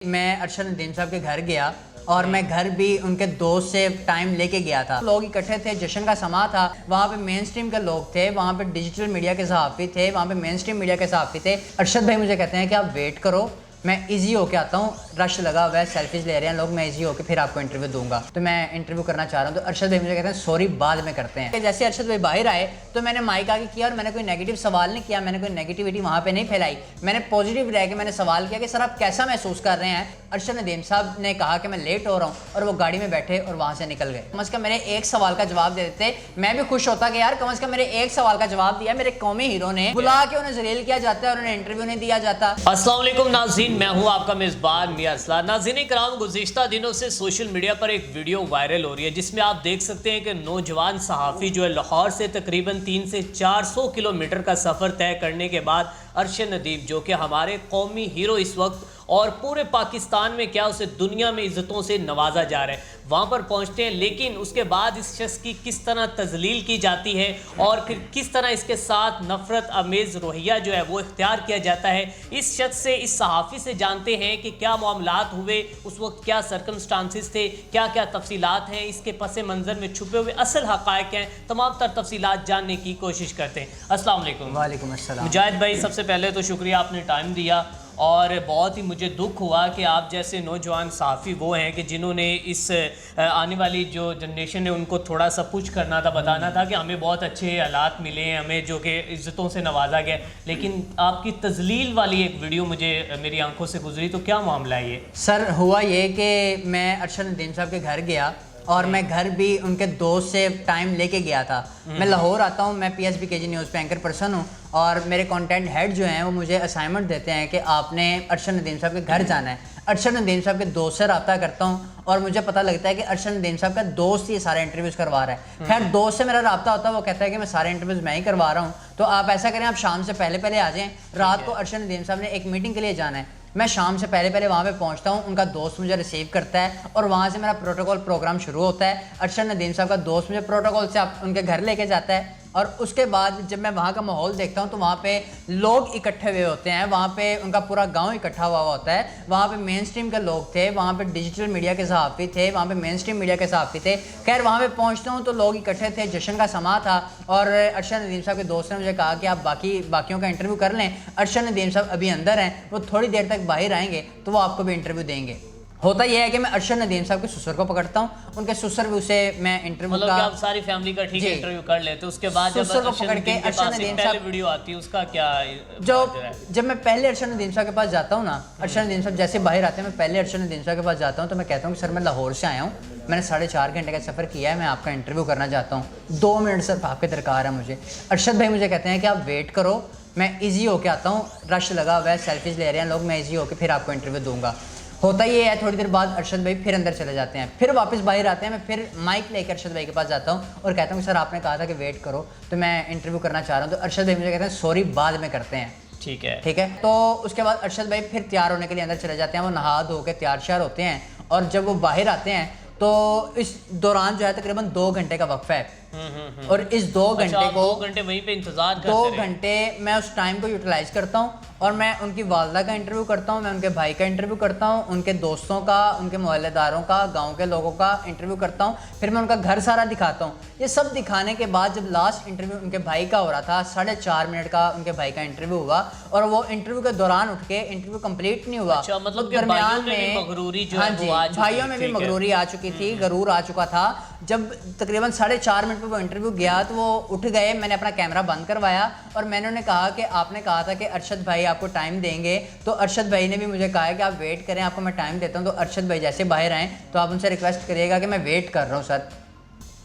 मैं अरशद नदीम साहब के घर गया और मैं घर भी उनके दोस्त से टाइम लेके गया था। लोग इकट्ठे थे, जश्न का समा था। वहाँ पे मेन स्ट्रीम के लोग थे, वहाँ पे डिजिटल मीडिया के सहाफ़ी थे, वहाँ पे मेन स्ट्रीम मीडिया के सहाफ़ी थे। अरशद भाई मुझे कहते हैं कि आप वेट करो, मैं इजी होके आता हूँ। रश लगा हुआ है, सेल्फीज ले रहे हैं लोग, मैं इजी होके फिर आपको इंटरव्यू दूंगा। तो मैं इंटरव्यू करना चाह रहा हूँ। तो अरशद भाई मुझे कहते हैं सॉरी बाद में करते हैं। जैसे अरशद भाई बाहर आए तो मैंने माइक आगे किया और मैंने कोई नेगेटिव सवाल नहीं किया, मैंने कोई नेगेटिविटी वहाँ पे नहीं फैलाई। मैंने पॉजिटिव रह के मैंने सवाल किया कि सर आप कैसा महसूस कर रहे हैं। अरशद नदीम साहब ने कहा कि मैं लेट हो रहा हूँ और वो गाड़ी में बैठे और वहाँ से निकल गए। कम से कम मेरे एक सवाल का जवाब दे देते, मैं भी खुश होता कि यार कम से कम मेरे एक सवाल का जवाब दिया। मेरे कौमी हीरो ने बुला के उन्हें जलील किया जाता है और उन्हें इंटरव्यू नहीं दिया जाता। अस्सलाम वालेकुम नाज़रीन, मैं हूं आपका मेज़बान मियां असलार। नाज़रीन कराम, गुज़िश्ता दिनों से सोशल मीडिया पर एक वीडियो वायरल हो रही है जिसमें आप देख सकते हैं कि नौजवान सहाफ़ी जो है लाहौर से तकरीबन 300 से 400 किलोमीटर का सफ़र तय करने के बाद अरशद नदीम जो कि हमारे कौमी हीरो इस वक्त और पूरे पाकिस्तान में क्या उसे दुनिया में इज़्ज़तों से नवाजा जा रहा है, वहाँ पर पहुँचते हैं। लेकिन उसके बाद इस शख्स की किस तरह तजलील की जाती है और फिर किस तरह इसके साथ नफ़रत अमेज़ रवैया जो है वो इख्तियार किया जाता है। इस शख्स से, इस सहाफ़ी से जानते हैं कि क्या मामलात हुए उस वक्त, क्या सर्कमस्टांसिस थे, क्या क्या तफसीलात हैं, इसके पस मंज़र में छुपे हुए असल हक़ाइक़ हैं। तमाम तर तफसीलात जानने की कोशिश करते हैं। अस्सलाम वालेकुम। वालेकुम अस्सलाम। मुजाहिद भाई, सबसे पहले तो शुक्रिया, आपने टाइम दिया और बहुत ही मुझे दुख हुआ कि आप जैसे नौजवान सहाफ़ी वो हैं कि जिन्होंने इस आने वाली जो जनरेशन है उनको थोड़ा सा पुश करना था, बताना था कि हमें बहुत अच्छे हालात मिले हैं, हमें जो कि इज़्ज़तों से नवाजा गया। लेकिन आपकी तजलील वाली एक वीडियो मुझे मेरी आंखों से गुजरी, तो क्या मामला है ये? सर हुआ ये कि मैं अरशद नदीम साहब के घर गया और मैं घर भी उनके दोस्त से टाइम लेके गया था। मैं लाहौर आता हूँ, मैं PSBKG न्यूज़ पे एंकर पर्सन हूँ और मेरे कंटेंट हेड जो हैं वो मुझे असाइनमेंट देते हैं कि आपने अरशद नदीम साहब के घर जाना है। अरशद नदीम साहब के दोस्त से रब्ता करता हूँ और मुझे पता लगता है कि अरशद नदीम साहब का दोस्त ही सारे इंटरव्यूज़ करवा रहा है। खैर दोस्त से मेरा रब्ता होता है, वो कहता है कि मैं सारे इंटरव्यूज़ मैं ही करवा रहा हूँ, तो आप ऐसा करें, आप शाम से पहले पहले आ जाएँ। रात को अरशद नदीम साहब ने एक मीटिंग के लिए जाना है, मैं शाम से पहले पहले वहाँ पे पहुँचता हूँ, उनका दोस्त मुझे रिसीव करता है और वहाँ से मेरा प्रोटोकॉल प्रोग्राम शुरू होता है। अरशद नदीम साहब का दोस्त मुझे प्रोटोकॉल से उनके घर लेके जाता है और उसके बाद जब मैं वहाँ का माहौल देखता हूँ तो वहाँ पे लोग इकट्ठे हुए होते हैं, वहाँ पे उनका पूरा गांव इकट्ठा हुआ होता है। वहाँ पे मेन स्ट्रीम के लोग थे, वहाँ पे डिजिटल मीडिया के सहाफ़ी थे, वहाँ पे मेन स्ट्रीम मीडिया के सहाफ़ी थे। खैर वहाँ पे पहुँचता हूँ तो लोग इकट्ठे थे, जश्न का समा था और अरशद नदीम साहब के दोस्त ने मुझे कहा कि आप बाकियों का इंटरव्यू कर लें। अरशद नदीम साहब अभी अंदर हैं, वो थोड़ी देर तक बाहर आएंगे तो वो आपको भी इंटरव्यू देंगे। होता यह है कि मैं अरशद नदीम साहब के ससुर को पकड़ता हूँ, उनके ससुर भी उसे मैं इंटरव्यू मतलब कि आप सारी फैमिली का ठीक है इंटरव्यू कर लेते, उसके बाद जब ससुर को पकड़ के अरशद नदीम साहब वीडियो आती है उसका क्या जब मैं पहले अरशद नदीम साहब के पास जाता हूँ ना, अरशद नदीम साहब जैसे बाहर आते हैं, मैं पहले अरशद नदीम साहब के पास जाता हूँ तो मैं कहता हूँ कि सर मैं लाहौर से आया हूँ, मैंने 4.5 घंटे का सफ़र किया है, मैं आपका इंटरव्यू करना चाहता हूँ, 2 मिनट सिर्फ आपके दरकार है मुझे। अरशद भाई मुझे कहते हैं कि आप वेट करो, मैं ईजी होके आता हूँ। रश लगा हुआ है, सेल्फीज ले रहे हैं लोग, मैं ईजी होके फिर आपको इंटरव्यू दूंगा। होता ये है, थोड़ी देर बाद अरशद भाई फिर अंदर चले जाते हैं, फिर वापस बाहर आते हैं। मैं फिर माइक लेकर अरशद भाई के पास जाता हूँ और कहता हूँ सर आपने कहा था कि वेट करो, तो मैं इंटरव्यू करना चाह रहा हूँ। तो अरशद भाई मुझे कहते हैं सॉरी बाद में करते हैं। ठीक है। तो उसके बाद अरशद भाई फिर तैयार होने के लिए अंदर चले जाते हैं, वो नहा धो के तैयार श्यार होते हैं और जब वो बाहर आते हैं तो इस दौरान जो है तकरीबन 2 घंटे का वक्फा है और इस 2 घंटे को 2 घंटे वहीं पे इंतजार करते 2 घंटे मैं उस टाइम को यूटिलाइज करता हूँ और मैं उनकी वालदा का इंटरव्यू करता हूँ, मैं उनके भाई का इंटरव्यू करता हूँ, उनके दोस्तों का, उनके मोहल्लेदारों का, गांव के लोगों का इंटरव्यू करता हूँ। फिर मैं उनका घर सारा दिखाता हूँ। ये सब दिखाने के बाद जब लास्ट इंटरव्यू उनके भाई का हो रहा था, 4.5 मिनट का उनके भाई का इंटरव्यू हुआ और वो इंटरव्यू के दौरान उठ के इंटरव्यू कंप्लीट नहीं हुआ। मतलब दरमियान में मगरूरी जो हाँ जी, भाइयों में भी मगरूरी आ चुकी थी, गरूर आ चुका था। जब तकरीबन 4.5 मिनट पर वो इंटरव्यू गया तो वो उठ गए, मैंने अपना कैमरा बंद करवाया और मैंने उन्हें कहा कि आपने कहा था कि अरशद भाई आपको टाइम देंगे, तो अरशद भाई ने भी मुझे कहा है कि आप वेट करें, आपको मैं टाइम देता हूं। तो अरशद भाई जैसे बाहर आए तो आप उनसे रिक्वेस्ट करिएगा कि मैं वेट कर रहा हूं सर।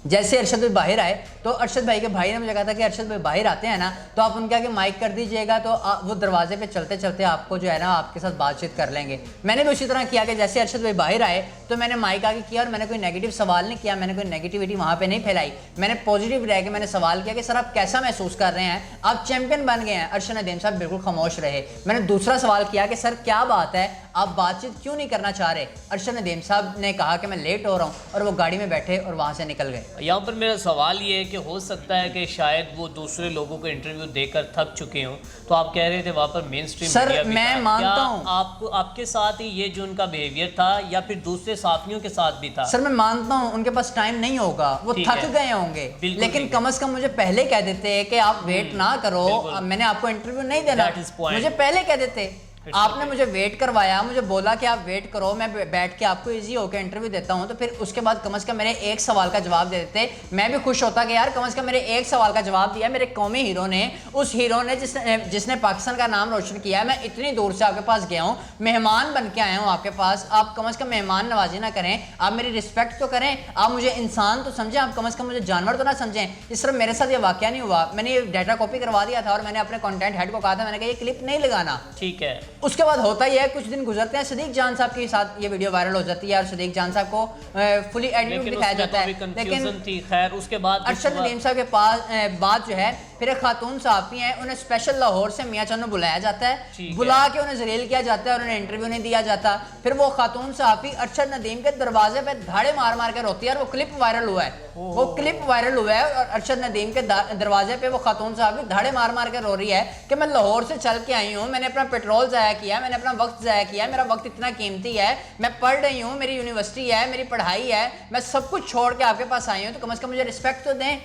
जैसे अरशद भाई बाहर आए तो अरशद भाई के भाई ने मुझे कहा था कि अरशद भाई बाहर आते हैं ना तो आप उनके आगे माइक कर दीजिएगा, तो वो दरवाजे पे चलते चलते आपको जो है ना आपके साथ बातचीत कर लेंगे। मैंने भी उसी तरह किया कि जैसे अरशद भाई बाहर आए तो मैंने माइक आगे किया और मैंने कोई नेगेटिव सवाल नहीं किया, मैंने कोई नेगेटिविटी वहाँ पे नहीं फैलाई। मैंने पॉजिटिव रह के मैंने सवाल किया कि सर आप कैसा महसूस कर रहे हैं, आप चैंपियन बन गए हैं। अरशद नदीम साहब बिल्कुल खामोश रहे। मैंने दूसरा सवाल किया कि सर क्या बात है आप बातचीत क्यों नहीं करना चाह रहे? अरशद नदीम साहब ने कहा कि मैं लेट हो रहा हूँ और वो गाड़ी में बैठे और वहाँ से निकल गए। यहाँ पर मेरा सवाल ये है कि हो सकता है कि शायद वो दूसरे लोगों को इंटरव्यू देकर थक चुके हों, तो आप कह रहे थे वहाँ पर मेन स्ट्रीम सर, मीडिया भी मैं था। मानता क्या हूँ आपको आपके साथ ही ये जो उनका बिहेवियर था या फिर दूसरे साथियों के साथ भी था? सर, मैं मानता हूँ उनके पास टाइम नहीं होगा, वो ठीक थक है। गए होंगे, बिल्कुल लेकिन ठीक है। कम से कम मुझे पहले कह देते कि आप वेट ना करो, बिल्कुल। मैंने आपको इंटरव्यू नहीं देना, That is point। मुझे पहले कह देते। It's आपने okay। मुझे वेट करवाया, मुझे बोला कि आप वेट करो, मैं बैठ के आपको इजी होकर इंटरव्यू देता हूं, तो फिर उसके बाद कम से कम मेरे एक सवाल का जवाब दे देते, मैं भी खुश होता कि यार कम से कम मेरे एक सवाल का जवाब दिया मेरे कौमी हीरो ने, उस हीरो ने जिसने पाकिस्तान का नाम रोशन किया है। मैं इतनी दूर से आपके पास गया हूँ, मेहमान बन के आया हूँ आपके पास, आप कम से कम मेहमान नवाजी ना करें, आप मेरी रिस्पेक्ट तो करें, आप मुझे इंसान तो समझें, आप कम से कम मुझे जानवर तो ना समझें। इस तरह मेरे साथ ये वाकया नहीं हुआ, मैंने ये डाटा कॉपी करवा दिया था और मैंने अपने कंटेंट हेड को कहा था, मैंने कहा ये क्लिप नहीं लगाना। ठीक है। उसके बाद होता ही है, कुछ दिन गुजरते हैं, सदीक जान साहब के साथ ये वीडियो वायरल हो जाती है और सदीक जान साहब को फुली एडिट दिखाया जाता है, लेकिन थी खैर उसके बाद अरशद नदीम साहब के पास बात जो है, फिर एक खातून सहाफ़ी हैं, उन्हें स्पेशल लाहौर से मियां चन्नू बुलाया जाता है, बुला के उन्हें जलील किया जाता है और उन्हें इंटरव्यू नहीं दिया जाता। फिर वो खातून सहाफ़ी अरशद नदीम के दरवाजे पे धाड़े मार मार के रोती है और वो क्लिप वायरल हुआ है, वो क्लिप वायरल हुआ है और अरशद नदीम के दरवाजे पे वो खातून सहाफ़ी धाड़े मार मार के रो रही है कि मैं लाहौर से चल के आई हूँ, मैंने अपना पेट्रोल ज़ाया किया, मैंने अपना वक्त ज़ाया किया, मेरा वक्त इतना कीमती है, मैं पढ़ रही हूँ, मेरी यूनिवर्सिटी है, मेरी पढ़ाई है, मैं सब कुछ छोड़ के आपके पास आई हूँ, तो कम से कम मुझे रिस्पेक्ट तो दें।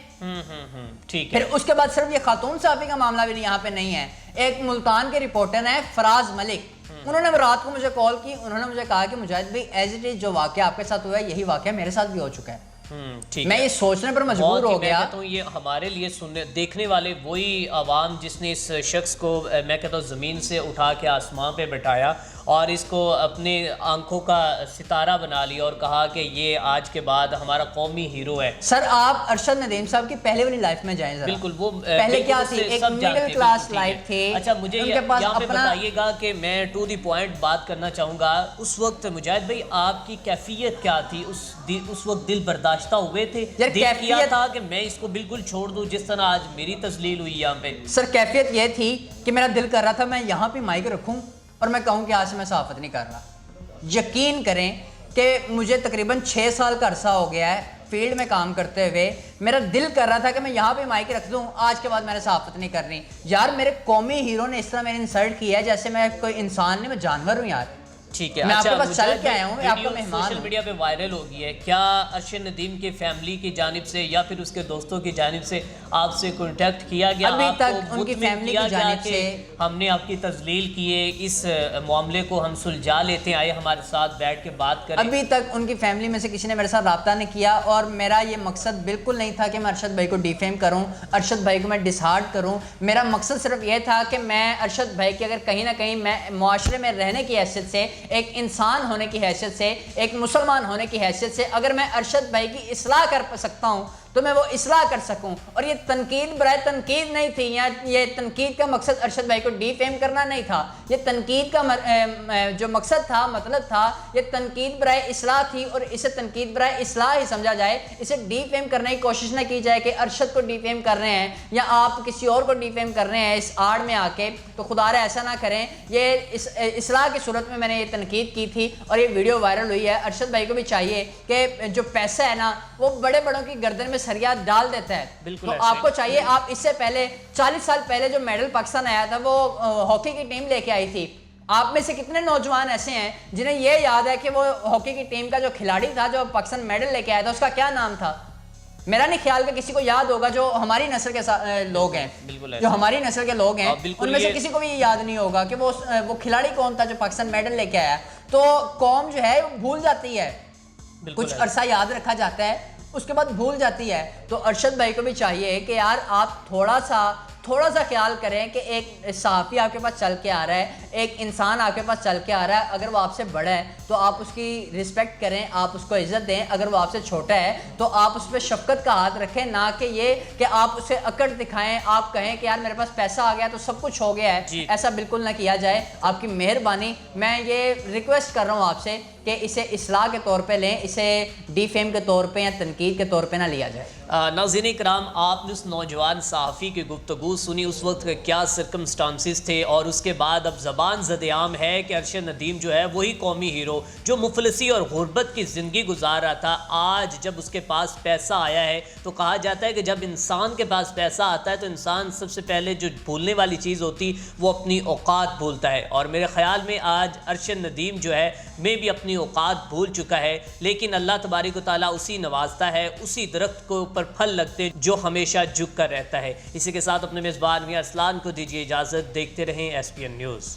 ठीक है। फिर उसके बाद सिर्फ ये खातून साहबी का मामला भी यहाँ पे नहीं है, एक मुल्तान के रिपोर्टर हैं फराज मलिक, उन्होंने रात को मुझे कॉल की, उन्होंने मुझे कहा कि मुजाहिद भाई एज इट इज जो वाकया आपके साथ हुआ है यही वाकया मेरे साथ भी हो चुका है। मैं ये सोचने पर मजबूर हो गया। तो ये हमारे लिए सुनने देखने वाले वही आवाम जिसने इस शख्स को मैं कहता हूँ ज़मीन से उठा के आसमां पे बिठाया और इसको अपने आंखों का सितारा बना लिया और कहा कि ये आज के बाद हमारा कौमी हीरो है। सर, आप अरशद नदीम साहब की पहले वाली लाइफ में जाएं जरा। बिल्कुल, वो पहले क्या थी, एक मिडिल क्लास लाइफ थी। अच्छा, मुझे उनके पास यहाँ पे अपना बताइएगा कि मैं टू द पॉइंट बात करना चाहूँगा, उस वक्त मुजाहिद भाई आपकी कैफियत क्या थी? उस वक्त दिल बर्दाश्ता हुए थे, दिल किया था कि मैं इसको बिल्कुल छोड़ दूं जिस तरह आज मेरी तस्लील हुई यहाँ पे? सर, कैफियत ये थी कि मेरा दिल कर रहा था मैं यहाँ पे माइक रखूँ और मैं कहूँ कि आज से मैं सहाफत नहीं कर रहा। यकीन करें कि मुझे तकरीबन 6 साल का अरसा हो गया है फील्ड में काम करते हुए, मेरा दिल कर रहा था कि मैं यहाँ पे माइक रख दूँ, आज के बाद मैंने सहाफत नहीं करनी। यार, मेरे कौमी हीरो ने इस तरह मेरे इंसल्ट किया है जैसे मैं कोई इंसान नहीं, मैं जानवर हूँ यार। ठीक है। मैं अच्छा, आपके पास चल के आया हूँ, मैं आपका मेहमान सोशल हूँ। मीडिया पे वायरल हो गई है, क्या अरशद नदीम की फैमिली की जानिब से या फिर उसके दोस्तों की जानिब से आपसे कांटेक्ट किया गया? अभी आपको तक उनकी मुतमिन फैमिली किया की गया जानिब कि से हमने आपकी तजलील की है, इस मामले को हम सुलझा लेते हैं, आइए हमारे साथ बैठ के बात करें? अभी तक उनकी फैमिली में से किसी ने मेरे साथ रब्ता नहीं किया और मेरा ये मकसद बिल्कुल नहीं था कि मैं अरशद भाई को डिफेम करूं, अरशद भाई को मैं डिसहार्ट करूं। मेरा मकसद सिर्फ ये था कि मैं अरशद भाई की अगर कहीं ना कहीं मैं माशरे में रहने की हैसियत से, एक इंसान होने की हैसियत से, एक मुसलमान होने की हैसियत से, अगर मैं अरशद भाई की इस्लाह कर सकता हूं तो मैं वो इस्लाह कर सकूं। और ये तनकीद बराए तनकीद नहीं थी, या ये तनकीद का मकसद अरशद भाई को डीफेम करना नहीं था, ये तनकीद का जो मकसद था, मतलब था, ये तनकीद बराए इस्लाह थी और इसे तनकीद बराए इस्लाह ही समझा जाए, इसे डीफेम करने की कोशिश ना की जाए कि अरशद को डीफेम कर रहे हैं या आप किसी और को डीफेम कर रहे हैं इस आड़ में आके, तो खुदारा ऐसा ना करें। ये इस्लाह की सूरत में मैंने ये तनकीद की थी और ये वीडियो वायरल हुई है। अरशद भाई को भी चाहिए कि जो पैसा है ना वो बड़े बड़ों की गर्दन में सरिया डाल देता है, तो आपको चाहिए, आप इससे पहले 40 साल पहले जो मेडल पाकिस्तान आया था वो हॉकी की टीम लेके आई थी। आप में से कितने नौजवान ऐसे हैं जिन्हें ये याद है कि वो हॉकी की टीम का जो खिलाड़ी था जो पाकिस्तान मेडल लेके आया था उसका क्या नाम था? मेरा नहीं ख्याल कि किसी को याद होगा जो हमारी नस्ल के लोग हैं, जो हमारी नस्ल के लोग हैं उनमें से किसी को भी याद नहीं होगा कि वो खिलाड़ी कौन था जो पाकिस्तान मेडल लेके आया। तो कौम जो है वो भूल जाती है, कुछ अरसा याद रखा जाता है उसके बाद भूल जाती है। तो अरशद भाई को भी चाहिए कि यार आप थोड़ा सा ख्याल करें कि एक सहाफ़ी आपके पास चल के आ रहा है, एक इंसान आपके पास चल के आ रहा है, अगर वो आपसे बड़ा है तो आप उसकी रिस्पेक्ट करें, आप उसको इज़्ज़त दें, अगर वो आपसे छोटा है तो आप उस पर शफ़क़त का हाथ रखें, ना कि ये कि आप उसे अकड़ दिखाएं, आप कहें कि यार मेरे पास पैसा आ गया तो सब कुछ हो गया है, ऐसा बिल्कुल ना किया जाए। आपकी मेहरबानी, मैं ये रिक्वेस्ट कर रहा हूँ आपसे कि इसे इस्लाह के तौर पे लें, इसे डीफेम के तौर पे या तनकीद के तौर पे ना लिया जाए। नाज़रीन इकराम, आपने उस नौजवान सहाफ़ी की गुफ्तगू सुनी उस वक्त के क्या सर्कमस्टांसिस थे, और उसके बाद अब ज़बान ज़द-ए-आम है कि अरशद नदीम जो है वही कौमी हीरो जो मुफलिसी और गुर्बत की ज़िंदगी गुजार रहा था, आज जब उसके पास पैसा आया है तो कहा जाता है कि जब इंसान के पास पैसा आता है तो इंसान सबसे पहले जो भूलने वाली चीज़ होती वो अपनी औकात भूलता है। और मेरे ख्याल में आज अरशद नदीम जो है मैं भी अपनी औकात भूल चुका है, लेकिन अल्लाह तबारिक व तआला उसी नवाजता है, उसी दरख्त को ऊपर फल लगते जो हमेशा झुक कर रहता है। इसी के साथ अपने मेज़बान मियां अरसलान को दीजिए इजाज़त। देखते रहें SPN न्यूज़।